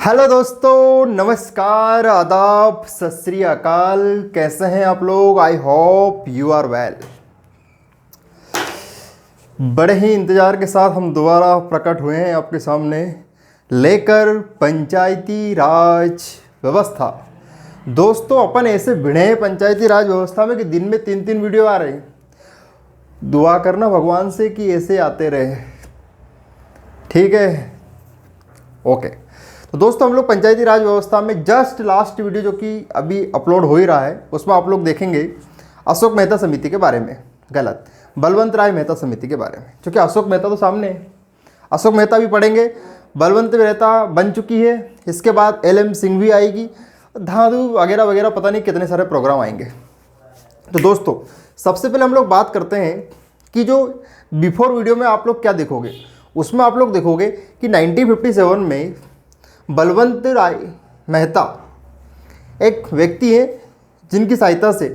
Hello दोस्तों, नमस्कार, आदाब, सत श्री अकाल। कैसे हैं आप लोग? I hope you are well. बड़े ही इंतज़ार के साथ हम दोबारा प्रकट हुए हैं आपके सामने लेकर पंचायती राज व्यवस्था। दोस्तों, अपन ऐसे भिड़े हैं पंचायती राज व्यवस्था में कि दिन में 3 वीडियो आ रहे हैं। दुआ करना भगवान से कि ऐसे आते रहे, ठीक है? ओके। तो दोस्तों, हम लोग पंचायती राज व्यवस्था में जस्ट लास्ट वीडियो जो कि अभी अपलोड हो ही रहा है, उसमें आप लोग देखेंगे अशोक मेहता समिति के बारे में, गलत, बलवंत राय मेहता समिति के बारे में। क्योंकि अशोक मेहता तो सामने है, अशोक मेहता भी पढ़ेंगे, बलवंत मेहता बन चुकी है, इसके बाद LM सिंह भी आएगी, धाधु वगैरह वगैरह, पता नहीं कितने सारे प्रोग्राम आएंगे। तो दोस्तों, सबसे पहले हम लोग बात करते हैं कि जो बिफोर वीडियो में आप लोग क्या देखोगे। उसमें आप लोग देखोगे कि 1957 में बलवंत राय मेहता एक व्यक्ति है जिनकी सहायता से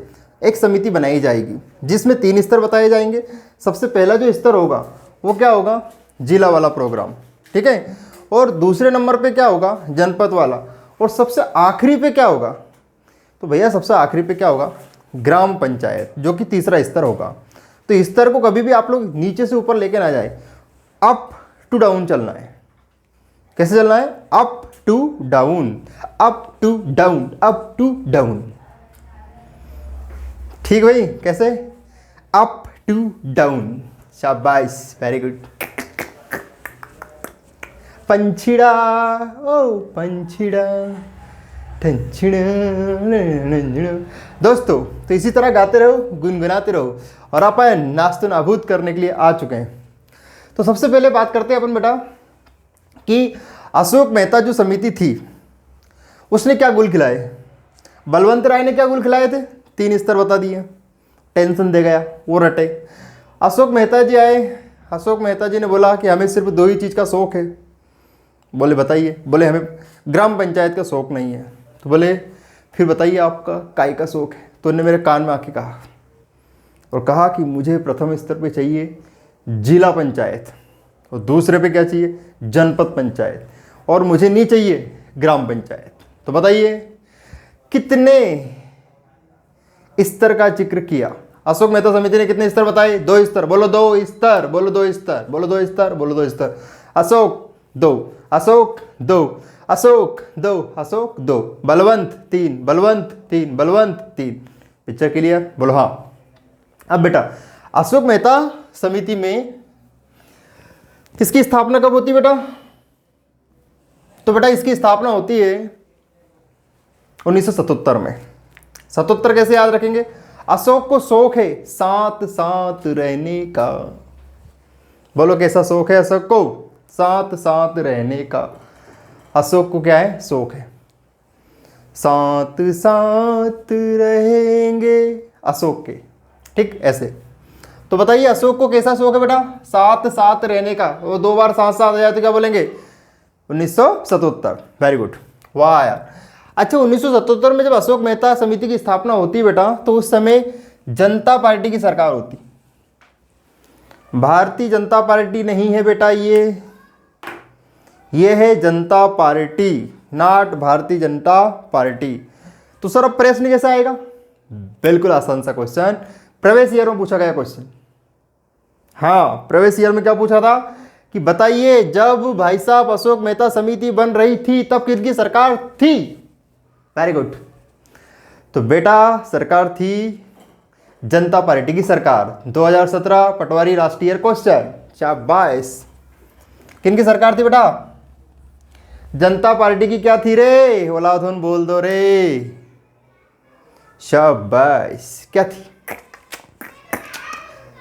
एक समिति बनाई जाएगी जिसमें 3 स्तर बताए जाएंगे। सबसे पहला जो स्तर होगा वो क्या होगा? जिला वाला प्रोग्राम, ठीक है। और दूसरे नंबर पे क्या होगा? जनपद वाला। और सबसे आखिरी पे क्या होगा? तो भैया सबसे आखिरी पे क्या होगा? ग्राम पंचायत, जो कि तीसरा स्तर होगा। तो इस स्तर को कभी भी आप लोग नीचे से ऊपर लेके ना जाए, अप टू डाउन चलना है। कैसे चलना है? Up to down, up to down, up to down. ठीक भाई? कैसे? Up to down. शाबाश, वेरी गुड। पंछिड़ा ओ पंछिड़ा, दोस्तों, तो इसी तरह गाते रहो, गुनगुनाते रहो, और आप नाश्तो नाबूद करने के लिए आ चुके हैं। तो सबसे पहले बात करते हैं अपन बेटा कि अशोक मेहता जो समिति थी उसने क्या गुल खिलाए। बलवंत राय ने क्या गुल खिलाए थे? 3 स्तर बता दिए, टेंशन दे गया, वो रटे। अशोक मेहता जी आए, अशोक मेहता जी ने बोला कि हमें सिर्फ 2 ही चीज़ का शौक है। बोले बताइए। बोले हमें ग्राम पंचायत का शौक नहीं है। तो बोले फिर बताइए आपका काय का शौक है? तो उन्होंने मेरे कान में आके कहा, और कहा कि मुझे प्रथम स्तर पे चाहिए जिला पंचायत, और दूसरे पे क्या चाहिए? जनपद पंचायत, और मुझे नहीं चाहिए ग्राम पंचायत। तो बताइए कितने स्तर का जिक्र किया? अशोक मेहता समिति ने कितने स्तर बताए? 2 स्तर। बोलो 2 स्तर, बोलो 2 स्तर, बोलो 2 स्तर, बोलो 2 स्तर। अशोक 2, अशोक 2, अशोक 2, अशोक 2, बलवंत 3, बलवंत 3, बलवंत 3। Picture clear? बोलो हाँ। अब बेटा, अशोक मेहता समिति में इसकी स्थापना कब होती है बेटा? तो बेटा इसकी स्थापना होती है 1977 में। 77 कैसे याद रखेंगे? अशोक को शौक है साथ साथ रहने का। बोलो कैसा शौक है अशोक को? साथ साथ रहने का। अशोक को क्या है? शौक है साथ साथ रहेंगे अशोक के, ठीक ऐसे। तो बताइए अशोक को कैसा शौक है बेटा? साथ साथ रहने का। वो 2 बार साथ साथ आ जाए तो क्या बोलेंगे? 1977। वेरी गुड, वाह यार। अच्छा, 1977 में जब अशोक मेहता समिति की स्थापना होती है बेटा, तो उस समय जनता पार्टी की सरकार होती। भारतीय जनता पार्टी नहीं है बेटा, ये है जनता party, not Bharatiya Janata party. तो सर अब प्रश्न कैसे आएगा? बिल्कुल आसान सा क्वेश्चन, प्रवेश ईयर में पूछा गया क्वेश्चन। हाँ, प्रवेश ईयर में क्या पूछा था कि बताइए जब भाई साहब अशोक मेहता समिति बन रही थी तब किसकी सरकार थी? Very good. तो बेटा सरकार थी जनता पार्टी की सरकार। 2017 पटवारी राष्ट्रीय क्वेश्चन। शाबाश। किनकी सरकार थी बेटा? जनता पार्टी की। क्या थी रे? औलाधुन बोल दो रे। शाबाश। क्या थी?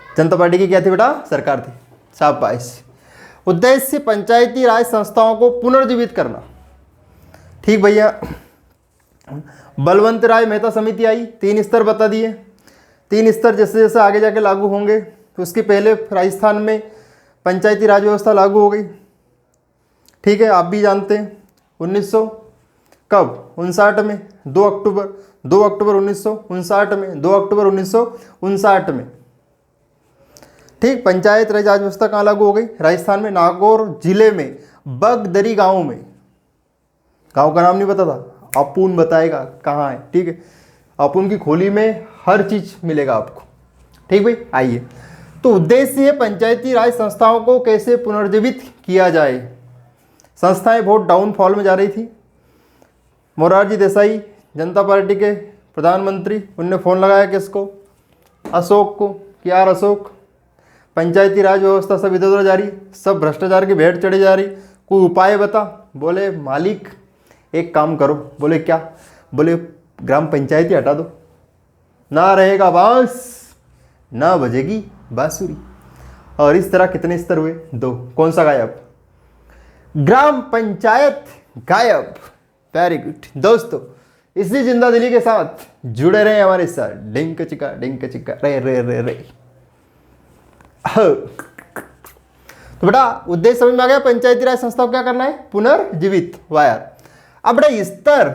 जनता पार्टी की क्या थी बेटा? सरकार थी। शाबाश। उद्देश्य पंचायती राज संस्थाओं को पुनर्जीवित करना। ठीक भैया। बलवंत राय मेहता समिति आई, 3 स्तर बता दिए। 3 स्तर जैसे जैसे आगे जाके लागू होंगे, तो उसके पहले राजस्थान में पंचायती राज व्यवस्था लागू हो गई। ठीक है, आप भी जानते हैं। 1900 कब? 59 में, 2 अक्टूबर 1959 में, 2 अक्टूबर 1959 में। ठीक, पंचायत राज व्यवस्था कहाँ लागू हो गई? राजस्थान में नागौर जिले में बगदरी गांव में। गांव का नाम नहीं पता था, अपुन बताएगा कहाँ है। ठीक है, अपुन की खोली में हर चीज मिलेगा आपको। ठीक भाई, आइए। तो उद्देश्य है पंचायती राज संस्थाओं को कैसे पुनर्जीवित किया जाए। संस्थाएं बहुत डाउनफॉल में जा रही थी। मोरारजी देसाई जनता पार्टी के प्रधानमंत्री, उनने फ़ोन लगाया किसको, अशोक को, कि यार अशोक, पंचायती राज व्यवस्था सब इधर उधर जा रही, सब भ्रष्टाचार की भेंट चढ़ी जा रही, कोई उपाय बता। बोले मालिक एक काम करो। बोले क्या? बोले ग्राम पंचायती हटा दो, ना रहेगा बांस ना बजेगी बांसुरी। और इस तरह कितने स्तर हुए? 2। कौन सा गायब? ग्राम पंचायत गायब। वेरी गुड दोस्तों, इसी जिंदा दिली के साथ जुड़े रहे हमारे साथ। डिंक चिका रे रे रे रे। तो बेटा उद्देश्य समझ में आ गया। पंचायती राज संस्था को क्या करना है? पुनर्जीवित। वायर। अब बेटा स्तर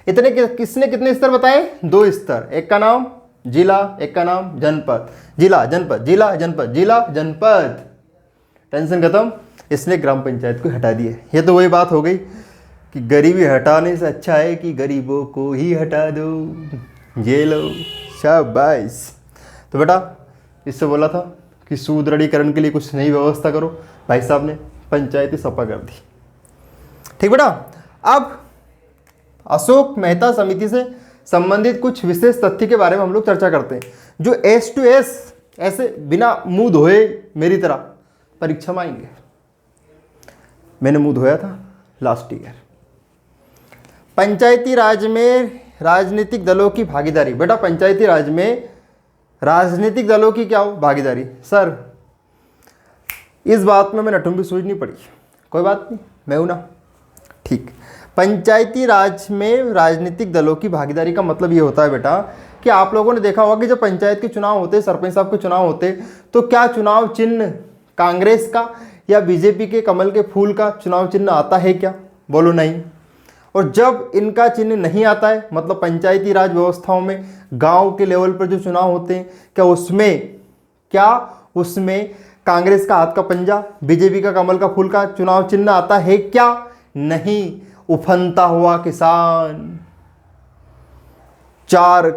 इतने किसने कितने स्तर बताए? 2 स्तर। एक का नाम जिला, एक का नाम जनपद। जिला जनपद, जिला जनपद, जिला जनपद। टेंशन खत्म। इसने ग्राम पंचायत को हटा दिए। ये तो वही बात हो गई कि गरीबी हटाने से अच्छा है कि गरीबों को ही हटा दो। ये लो शाबाश। तो बेटा इससे बोला था कि सुदृढ़ीकरण के लिए कुछ नई व्यवस्था करो, भाई साहब ने पंचायती सपा कर दी। ठीक बेटा, अब अशोक मेहता समिति से संबंधित कुछ विशेष तथ्य के बारे में हम लोग चर्चा करते हैं, जो एस टू एस ऐसे बिना मुंह धोए मेरी तरह परीक्षा में आएंगे। मैंने मुंह धोया था लास्ट ईयर। पंचायती राज में राजनीतिक दलों की भागीदारी। बेटा पंचायती राज में राजनीतिक दलों की क्या हो भागीदारी? सर इस बात में मैं नटुम्बी सूझ नहीं पड़ी। कोई बात नहीं, मैं हूं ना। ठीक, पंचायती राज में राजनीतिक दलों की भागीदारी का मतलब ये होता है बेटा कि आप लोगों ने देखा होगा कि जब पंचायत के चुनाव होते, सरपंच साहब के चुनाव होते, तो क्या चुनाव चिन्ह कांग्रेस का या बीजेपी के कमल के फूल का चुनाव चिन्ह आता है क्या? बोलो नहीं। और जब इनका चिन्ह नहीं आता है, मतलब पंचायती राज व्यवस्थाओं में गांव के लेवल पर जो चुनाव होते हैं, क्या उसमें कांग्रेस का हाथ का पंजा, बीजेपी का कमल का फूल का चुनाव चिन्ह आता है क्या? नहीं। उफनता हुआ किसान, 4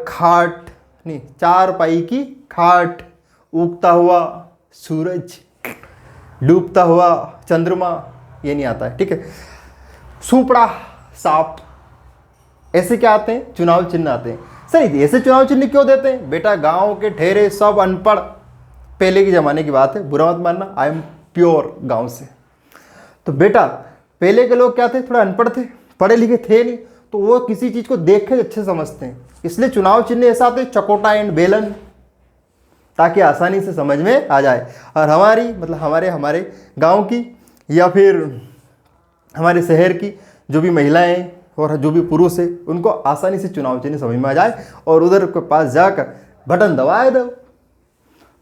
पाई की खाट, उगता हुआ सूरज, डूबता हुआ चंद्रमा, ये नहीं आता है। ठीक है। सुपड़ा सांप, ऐसे क्या आते हैं? चुनाव चिन्ह आते हैं। सही, ऐसे चुनाव चिन्ह क्यों देते हैं? बेटा गांव के ठेरे सब अनपढ़, पहले के जमाने की बात है, बुरा मत मानना, आई एम प्योर गांव से। तो बेटा पहले के लोग क्या थे? थोड़ा अनपढ़ थे, पढ़े लिखे थे नहीं, तो वो किसी चीज को देख के अच्छे समझते हैं, इसलिए चुनाव चिन्ह ऐसा आते हैं चकोटा एंड बेलन, ताकि आसानी से समझ में आ जाए। और हमारी मतलब हमारे गांव की या फिर हमारे शहर की जो भी महिलाएं और जो भी पुरुष है, उनको आसानी से चुनाव चिन्ह समझ में आ जाए और उधर के पास जाकर बटन दबाए दो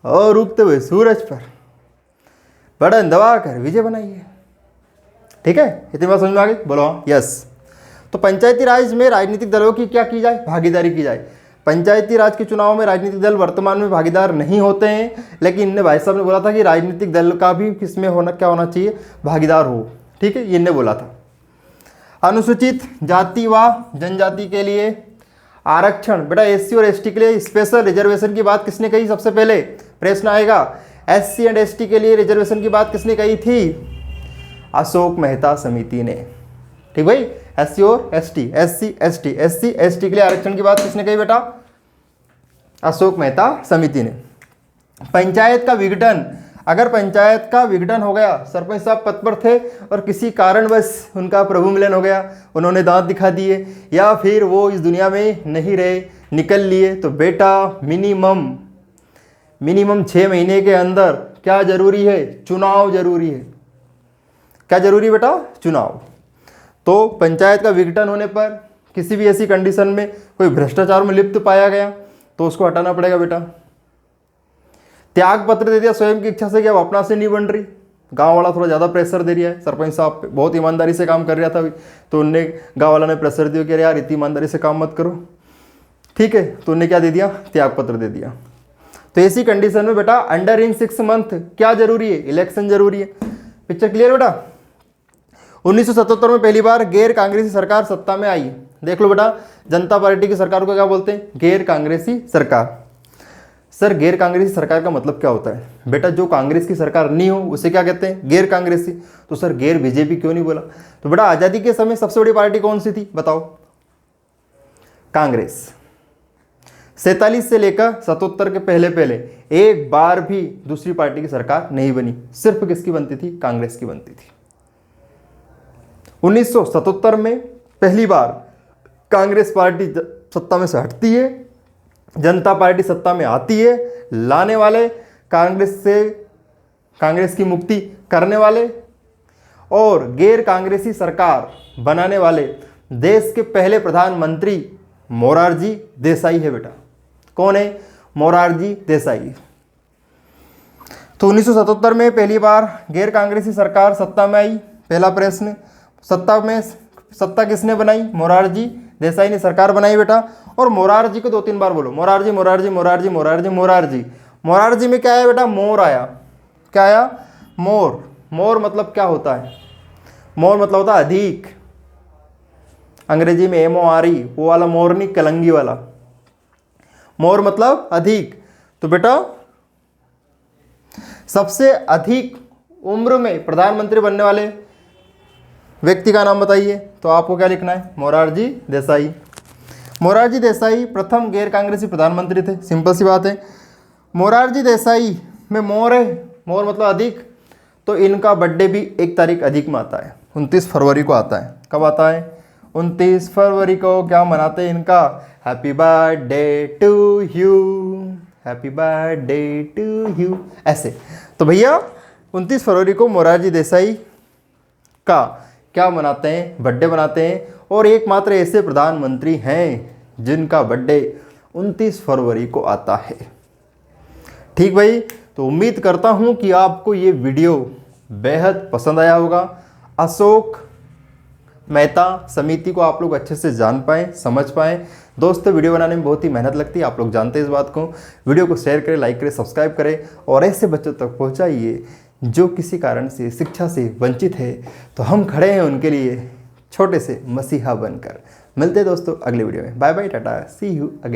और उगते हुए सूरज पर बटन दबाकर विजय बनाइए। ठीक है, इतनी बात समझ में आ गई? बोलो हाँ, यस। तो पंचायती राज में राजनीतिक दलों की क्या की जाए? भागीदारी की जाए। पंचायती राज के चुनाव में राजनीतिक दल वर्तमान में भागीदार नहीं होते हैं, लेकिन इनने भाई साहब ने बोला था कि राजनीतिक दल का भी किसमें क्या होना चाहिए? भागीदार हो। ठीक है, इनने बोला था। अनुसूचित जाति व जनजाति के लिए आरक्षण। बेटा एससी और एसटी के लिए स्पेशल रिजर्वेशन की बात किसने कही? सबसे पहले प्रश्न आएगा, एससी एंड एसटी के लिए रिजर्वेशन की बात किसने कही थी? अशोक मेहता समिति ने। ठीक भाई, एससी और एसटी, एससी एसटी के लिए आरक्षण की बात किसने कही बेटा? अशोक मेहता समिति ने। पंचायत का विघटन। अगर पंचायत का विघटन हो गया, सरपंच साहब पद पर थे और किसी कारणवश उनका प्रभु मिलन हो गया, उन्होंने दांत दिखा दिए या फिर वो इस दुनिया में नहीं रहे, निकल लिए, तो बेटा मिनिमम 6 महीने के अंदर क्या जरूरी है? चुनाव जरूरी है। क्या जरूरी बेटा? चुनाव। तो पंचायत का विघटन होने पर किसी भी ऐसी कंडीशन में कोई भ्रष्टाचार में लिप्त पाया गया तो उसको हटाना पड़ेगा बेटा। त्याग पत्र दे दिया स्वयं की इच्छा से कि अब अपना से नहीं बन रही, गांव वाला थोड़ा ज़्यादा प्रेशर दे रहा है, सरपंच साहब पे बहुत ईमानदारी से काम कर रहा था, तो उनने गांव वाला ने प्रेशर दिया कि अरे यार इतनी ईमानदारी से काम मत करो। ठीक है, तो उनने क्या दे दिया? त्याग पत्र दे दिया। तो ऐसी कंडीशन में बेटा अंडर इन 6 मंथ क्या जरूरी है? इलेक्शन जरूरी है। पिक्चर क्लियर बेटा? 1977 में पहली बार गैर कांग्रेसी सरकार सत्ता में आई। देख लो बेटा, जनता पार्टी की सरकार को क्या बोलते हैं? गैर कांग्रेसी सरकार। सर गैर कांग्रेसी सरकार का मतलब क्या होता है? बेटा जो कांग्रेस की सरकार नहीं हो उसे क्या कहते हैं? गैर कांग्रेसी। तो सर गैर बीजेपी क्यों नहीं बोला? तो बेटा आज़ादी के समय सबसे बड़ी पार्टी कौन सी थी बताओ? कांग्रेस। 47 से लेकर 77 के पहले पहले एक बार भी दूसरी पार्टी की सरकार नहीं बनी, सिर्फ किसकी बनती थी? कांग्रेस की बनती थी। 1977 में पहली बार कांग्रेस पार्टी सत्ता में से हटती है, जनता पार्टी सत्ता में आती है। लाने वाले कांग्रेस से, कांग्रेस की मुक्ति करने वाले और गैर कांग्रेसी सरकार बनाने वाले देश के पहले प्रधानमंत्री मोरारजी देसाई है बेटा। कौन है? मोरारजी देसाई। तो 1977 में पहली बार गैर कांग्रेसी सरकार सत्ता में आई। पहला प्रश्न, सत्ता किसने बनाई? मोरारजी देसाई ने सरकार बनाई बेटा। और मोरारजी को 2-3 बार बोलो, मोरारजी मोरारजी मोरारजी मोरारजी मोरारजी। मोरारजी में क्या आया बेटा? मोर आया। क्या आया? मोर। मोर मतलब क्या होता है? मोर मतलब होता है अधिक। अंग्रेजी में MORE, वो वाला मोर नहीं, कलंगी वाला। मोर मतलब अधिक। तो बेटा सबसे अधिक उम्र में प्रधानमंत्री बनने वाले व्यक्ति का नाम बताइए। तो आपको क्या लिखना है? मोरारजी देसाई। मोरारजी देसाई प्रथम गैर कांग्रेसी प्रधानमंत्री थे। सिंपल सी बात है। मोरारजी देसाई में मोर है, मोर मतलब अधिक। तो इनका बर्थडे भी 1 तारीख अधिक में आता है, 29 फरवरी को आता है। कब आता है? 29 फरवरी को। क्या मनाते हैं इनका? Happy birthday to you, happy birthday to you, ऐसे। तो भैया 29 फरवरी को मोरारजी देसाई का क्या मनाते हैं? बर्थडे मनाते हैं। और एकमात्र ऐसे प्रधानमंत्री हैं जिनका बर्थडे 29 फरवरी को आता है। ठीक भाई, तो उम्मीद करता हूं कि आपको ये वीडियो बेहद पसंद आया होगा। अशोक मेहता समिति को आप लोग अच्छे से जान पाएँ, समझ पाएँ। दोस्तों वीडियो बनाने में बहुत ही मेहनत लगती है, आप लोग जानते हैं इस बात को। वीडियो को शेयर करें, लाइक करें, सब्सक्राइब करें और ऐसे बच्चों तक पहुंचाइए जो किसी कारण से शिक्षा से वंचित है। तो हम खड़े हैं उनके लिए छोटे से मसीहा बनकर। मिलते हैं दोस्तों अगले वीडियो में। बाय बाय, टाटा, सी यू अगेन।